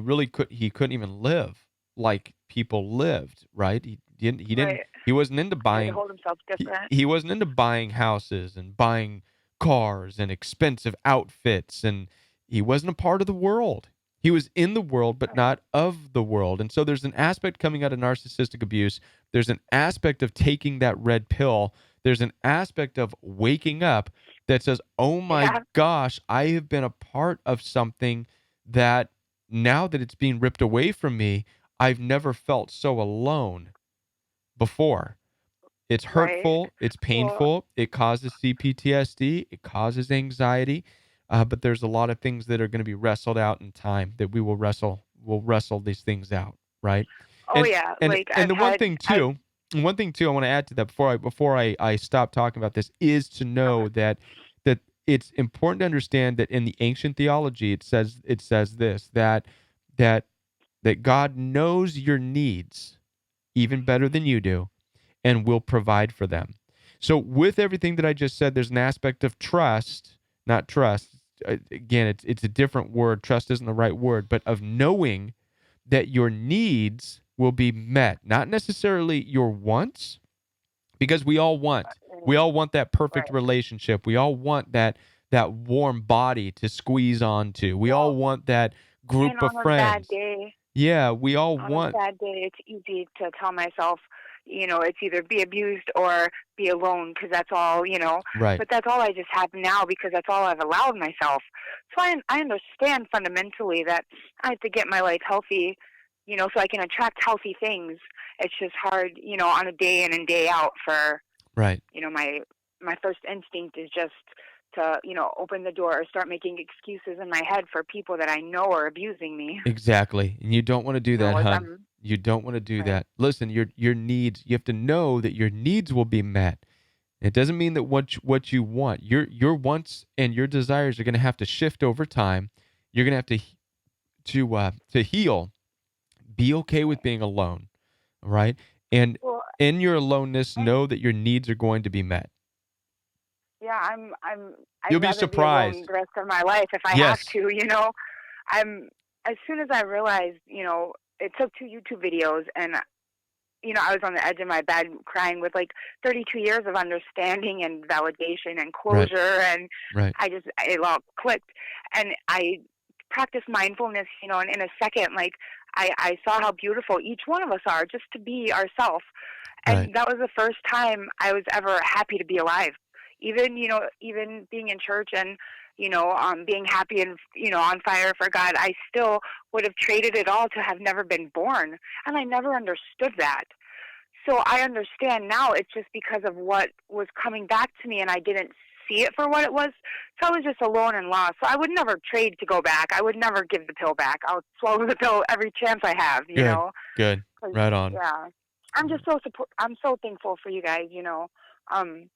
couldn't even live like people lived, right? Right. He wasn't into He had to buying hold himself different. he wasn't into buying houses and buying cars and expensive outfits, and he wasn't a part of the world. He was in the world, but not of the world. And so there's an aspect coming out of narcissistic abuse. There's an aspect of taking that red pill. There's an aspect of waking up that says, oh my Yeah. gosh, I have been a part of something that now that it's being ripped away from me, I've never felt so alone before. It's Right. hurtful. It's Well, painful. It causes CPTSD. It causes anxiety. But there's a lot of things that are going to be wrestled out in time that we will wrestle. We'll wrestle these things out, right? oh And yeah, and like and I've the one had thing I've too, I want to add to that before I stop talking about this is to know that it's important to understand that in the ancient theology it says this that that God knows your needs even better than you do and will provide for them. So, with everything that I just said, there's an aspect of trust, not trust. Again, it's a different word. Trust isn't the right word, but of knowing that your needs will be met, not necessarily your wants, because we all want that perfect right. relationship. We all want that warm body to squeeze onto. We all Well, want that and group of on a bad friends. day, Yeah, we all on a want. bad day, it's easy to tell myself, it's either be abused or be alone because that's all. Right. But that's all I just have now because that's all I've allowed myself. So I understand fundamentally that I have to get my life healthy, so I can attract healthy things. It's just hard, on a day in and day out for, Right. my first instinct is just to, open the door or start making excuses in my head for people that I know are abusing me. Exactly. And you don't want to do that, As hun. I'm You don't want to do right. that. Listen, your needs, you have to know that your needs will be met. It doesn't mean that what you want, your wants and your desires are going to have to shift over time. You're going to have to heal. Be okay with being alone, all right? And Well, in your aloneness, and know that your needs are going to be met. yeah, I'd You'll be rather be alone surprised. the rest of my life if I have Yes. to. I'm as soon as I realized, it took 2 YouTube videos and I was on the edge of my bed crying with like 32 years of understanding and validation and Right. closure and Right. it all clicked and I practiced mindfulness, and in a second like I saw how beautiful each one of us are just to be ourselves. Right. And that was the first time I was ever happy to be alive. Even being in church and being happy and on fire for God, I still would have traded it all to have never been born. And I never understood that. So I understand now it's just because of what was coming back to me and I didn't see it for what it was. So I was just alone and lost. So I would never trade to go back. I would never give the pill back. I'll swallow the pill every chance I have, you Good. know. Good. 'Cause, Right on. yeah. I'm just I'm so thankful for you guys. Um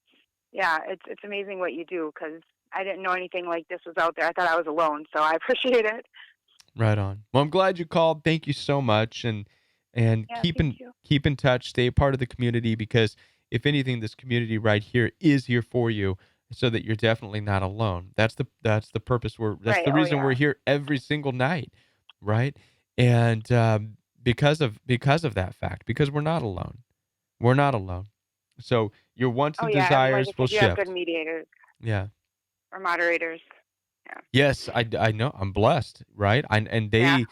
yeah, it's amazing what you do cuz I didn't know anything like this was out there. I thought I was alone, so I appreciate it. Right on. Well, I'm glad you called. Thank you so much, and Yeah, thank you. keep in touch. Stay a part of the community because if anything, this community right here is here for you, so that you're definitely not alone. That's the purpose. That's Right. the Oh reason we're yeah. here every single night, right? And because of that fact, because we're not alone. We're not alone. So your wants Oh and yeah, and like I desires will said, you have good shift. mediators. Yeah. or moderators. Yeah. Yes, I know. I'm blessed, right? And Yeah.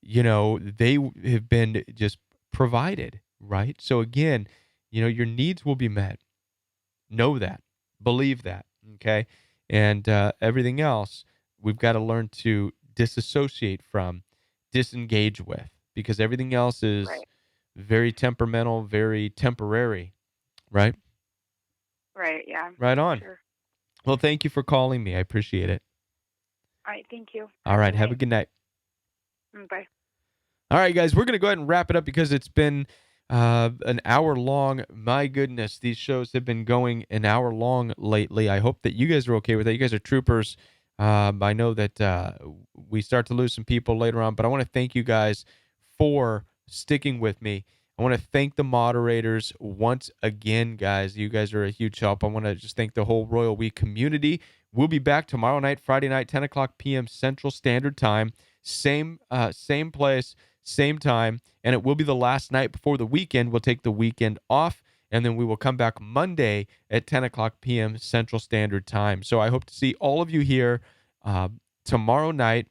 they, they have been just provided, right? So again, your needs will be met. Know that. Believe that. Okay. And everything else, we've got to learn to disassociate from, disengage with, because everything else is Right. very temperamental, very temporary, right? Right. Yeah. Right For on. sure. Well, thank you for calling me. I appreciate it. All right. Thank you. All right. Have a good night. Bye. All right, guys, we're going to go ahead and wrap it up because it's been an hour long. My goodness, these shows have been going an hour long lately. I hope that you guys are okay with that. You guys are troopers. I know that we start to lose some people later on, but I want to thank you guys for sticking with me. I want to thank the moderators once again, guys. You guys are a huge help. I want to just thank the whole Royal We community. We'll be back tomorrow night, Friday night, 10 o'clock p.m. Central Standard Time. Same place, same time, and it will be the last night before the weekend. We'll take the weekend off, and then we will come back Monday at 10 o'clock p.m. Central Standard Time. So I hope to see all of you here tomorrow night,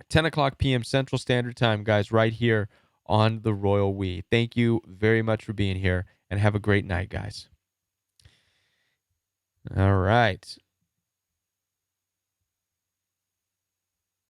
10 o'clock p.m. Central Standard Time, guys, right here on the Royal We. Thank you very much for being here, and have a great night, guys. All right.